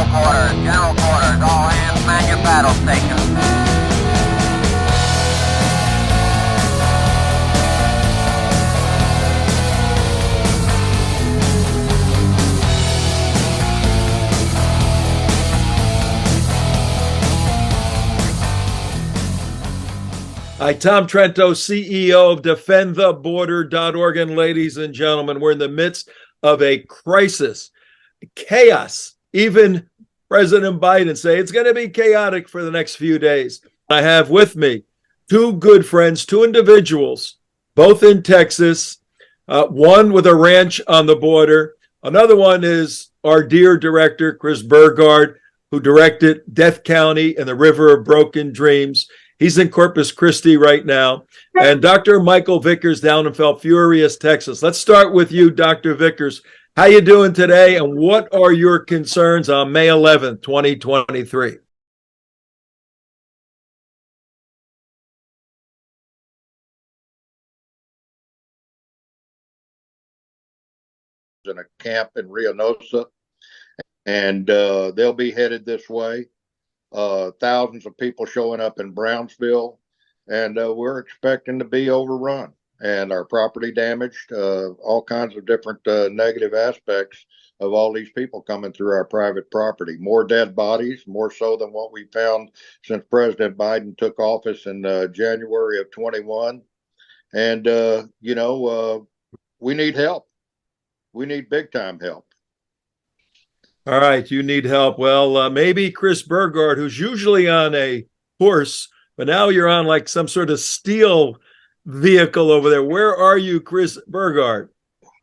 General quarters, all hands man your battle stations. Hi, Tom Trento, CEO of defendtheborder.org. And ladies and gentlemen, we're in the midst of a crisis, chaos. Even President Biden say it's going to be chaotic for the next few days. I have with me two good friends, two individuals, both in Texas, one with a ranch on the border. Another one is our dear director, Chris Burgard, who directed Death County and the River of Broken Dreams. He's in Corpus Christi right now. And Dr. Michael Vickers down in Falfurrias, Texas. Let's start with you, Dr. Vickers. How you doing today, and what are your concerns on May 11th, 2023? In a camp in Reynosa, and they'll be headed this way. Thousands of people showing up in Brownsville, and we're expecting to be overrun and our property damaged, all kinds of different negative aspects of all these people coming through our private property. More dead bodies, more so than what we found since President Biden took office in January of 21. And, we need help. We need big time help. All right, you need help. Well, maybe Chris Burgard, who's usually on a horse, but now you're on like some sort of steel vehicle over there. Where are you, Chris Burgard?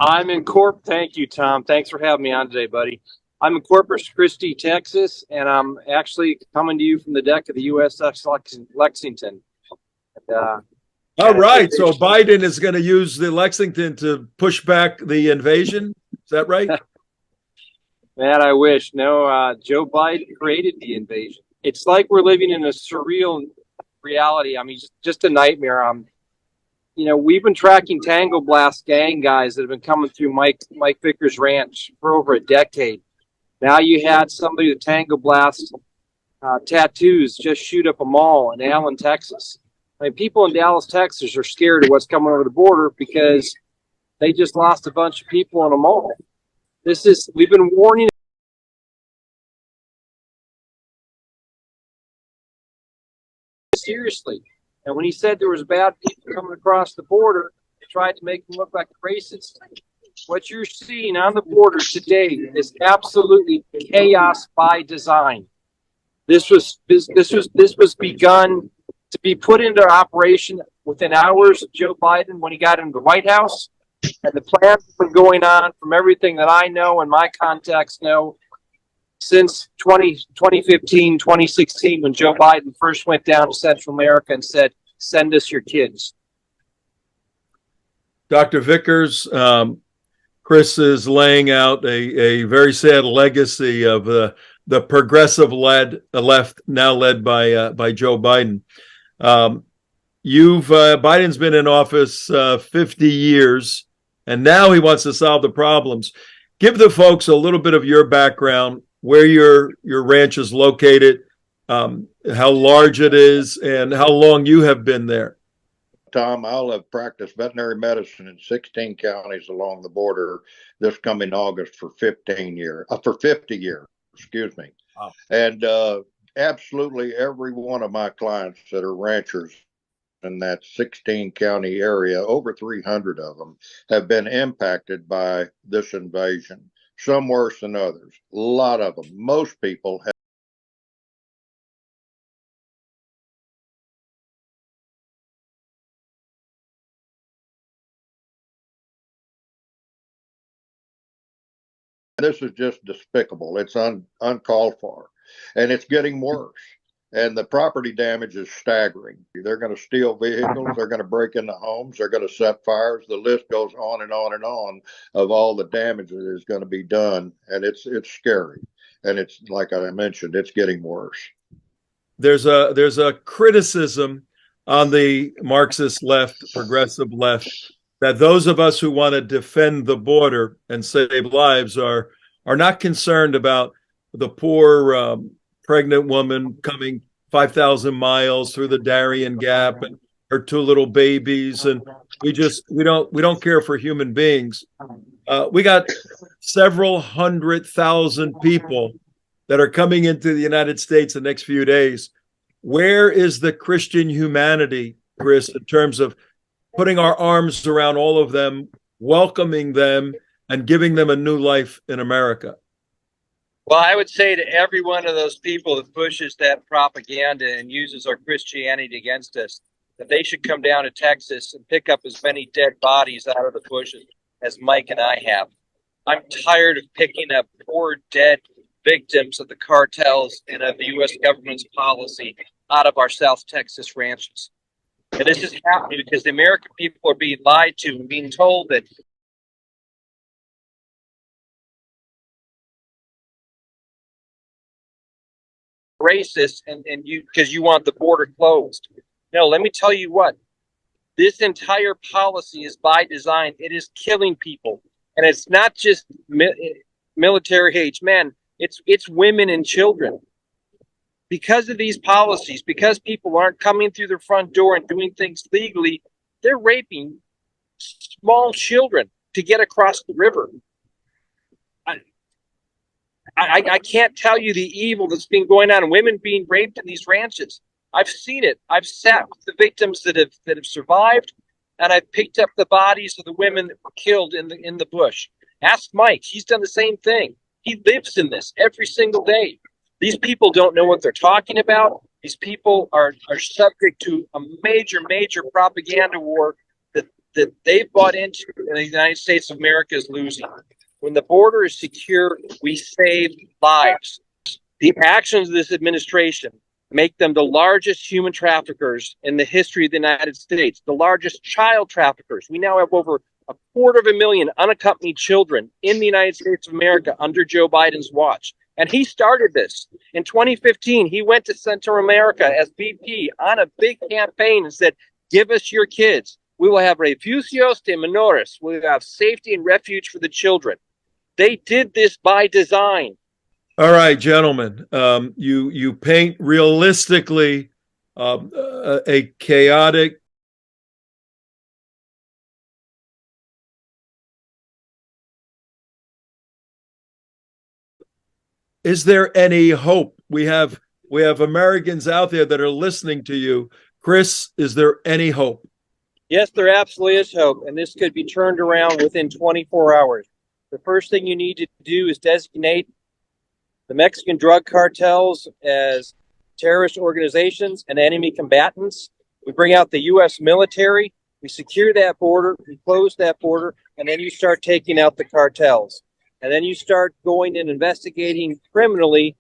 I'm in Thank you, Tom. Thanks for having me on today, buddy. I'm in Corpus Christi, Texas, and I'm actually coming to you from the deck of the USS Lexington. All right, so Biden is going to use the Lexington to push back the invasion. Is that right? Man, I wish. No, Joe Biden created the invasion. It's like we're living in a surreal reality. I mean, just a nightmare. We've been tracking Tango Blast gang guys that have been coming through Mike Vickers Ranch for over a decade. Now you had somebody with Tango Blast tattoos just shoot up a mall in Allen, Texas. I mean, people in Dallas, Texas are scared of what's coming over the border because they just lost a bunch of people in a mall. We've been warning seriously. And when he said there was bad people coming across the border, they tried to make him look like a racist. What you're seeing on the border today is absolutely chaos by design. This was begun to be put into operation within hours of Joe Biden when he got into the White House. And the plans have been going on, from everything that I know and my contacts know, since 2015, 2016, when Joe Biden first went down to Central America and said, send us your kids. Dr. Vickers, Chris is laying out a very sad legacy of the progressive left, now led by Joe Biden. Biden's been in office 50 years, and now he wants to solve the problems. Give the folks a little bit of your background, where your ranch is located, how large it is, and how long you have been there. Tom, I'll have practiced veterinary medicine in 16 counties along the border this coming August for 50 years, excuse me. Wow. And absolutely every one of my clients that are ranchers in that 16 county area, over 300 of them, have been impacted by this invasion, some worse than others. A lot of them, most people have. This is just despicable. It's uncalled for, and it's getting worse. And the property damage is staggering. They're going to steal vehicles. They're going to break into homes. They're going to set fires. The list goes on and on and on of all the damage that is going to be done. And it's scary. And it's, like I mentioned, it's getting worse. There's a criticism on the Marxist left, progressive left, that those of us who want to defend the border and save lives are not concerned about the poor pregnant woman coming 5,000 miles through the Darien Gap and her two little babies, and we don't care for human beings. We got several 100,000 people that are coming into the United States the next few days. Where is the Christian humanity, Chris, in terms of putting our arms around all of them, welcoming them, and giving them a new life in America? Well, I would say to every one of those people that pushes that propaganda and uses our Christianity against us, that they should come down to Texas and pick up as many dead bodies out of the bushes as Mike and I have. I'm tired of picking up poor dead victims of the cartels and of the U.S. government's policy out of our South Texas ranches. And this is happening because the American people are being lied to and being told that racist and you because you want the border closed. No, let me tell you what. This entire policy is by design. It is killing people. And it's not just military age men. It's women and children. Because of these policies, because people aren't coming through their front door and doing things legally, they're raping small children to get across the river. I can't tell you the evil that's been going on. Women being raped in these ranches. I've seen it. I've sat with the victims that have survived, and I've picked up the bodies of the women that were killed in the bush. Ask Mike. He's done the same thing. He lives in this every single day. These people don't know what they're talking about. These people are subject to a major propaganda war that they've bought into, and the United States of America is losing. When the border is secure, we save lives. The actions of this administration make them the largest human traffickers in the history of the United States, the largest child traffickers. We now have over 250,000 unaccompanied children in the United States of America under Joe Biden's watch. And he started this. In 2015, he went to Central America as VP on a big campaign and said, give us your kids. We will have refugios de menores. We will have safety and refuge for the children. They did this by design. All right, gentlemen, you paint realistically a chaotic. Is there any hope? We have Americans out there that are listening to you. Chris, is there any hope? Yes, there absolutely is hope, and this could be turned around within 24 hours. The first thing you need to do is designate the Mexican drug cartels as terrorist organizations and enemy combatants. We bring out the U.S. military, we secure that border, we close that border, and then you start taking out the cartels. And then you start going and investigating criminally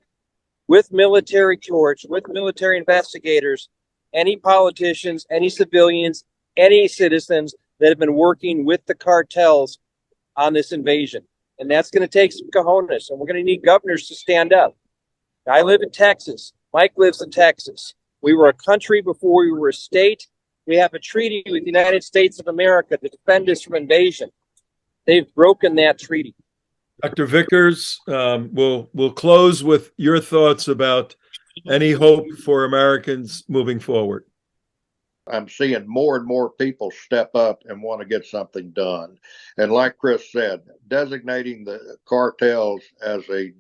with military courts, with military investigators, any politicians, any civilians, any citizens that have been working with the cartels on this invasion. And that's going to take some cojones, and we're going to need governors to stand up. I live in Texas. Mike lives in Texas. We were a country before we were a state. We have a treaty with the United States of America to defend us from invasion. They've broken that treaty. Dr. Vickers, we'll close with your thoughts about any hope for Americans moving forward. I'm seeing more and more people step up and want to get something done. And like Chris said, designating the cartels as a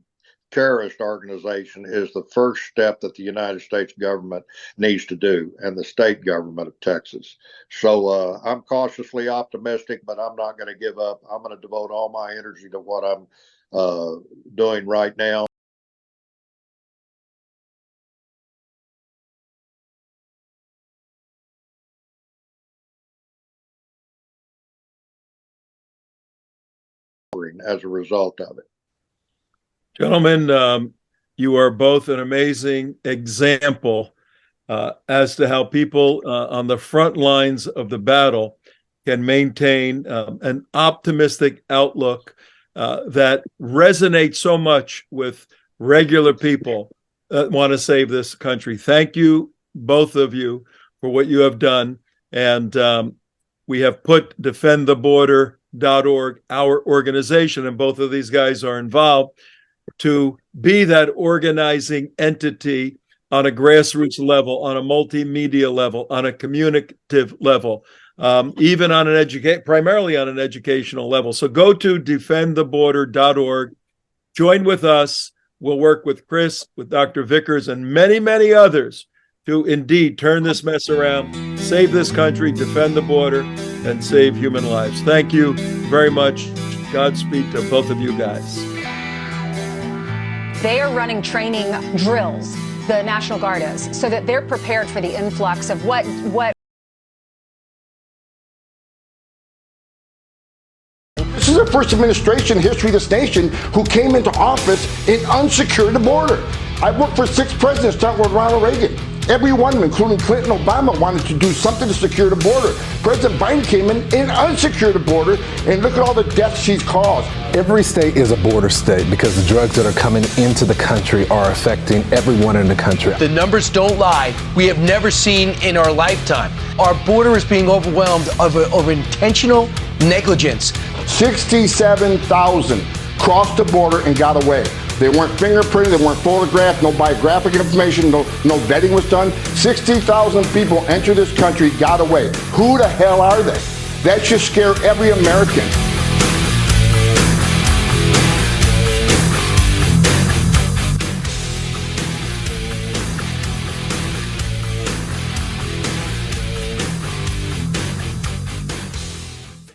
terrorist organization is the first step that the United States government needs to do, and the state government of Texas. So I'm cautiously optimistic, but I'm not going to give up. I'm going to devote all my energy to what I'm doing right now. As a result of it. Gentlemen, you are both an amazing example as to how people on the front lines of the battle can maintain an optimistic outlook that resonates so much with regular people that want to save this country. Thank you, both of you, for what you have done. And we have put defendtheborder.org, our organization, and both of these guys are involved. to be that organizing entity on a grassroots level, on a multimedia level, on a communicative level, even on an primarily on an educational level. So go to defendtheborder.org, join with us. We'll work with Chris, with Dr. Vickers, and many, many others to indeed turn this mess around, save this country, defend the border, and save human lives. Thank you very much. Godspeed to both of you guys. They are running training drills, the National Guard is, so that they're prepared for the influx of what This is the first administration in history of this nation who came into office and unsecured the border. I worked for 6 presidents, starting with Ronald Reagan. Every one of them, including Clinton and Obama, wanted to do something to secure the border. President Biden came in and unsecured the border, and look at all the deaths she's caused. Every state is a border state because the drugs that are coming into the country are affecting everyone in the country. The numbers don't lie. We have never seen in our lifetime. Our border is being overwhelmed of intentional negligence. 67,000 crossed the border and got away. They weren't fingerprinted, they weren't photographed, no biographic information, no vetting was done. 60,000 people entered this country, got away. Who the hell are they? That should scare every American.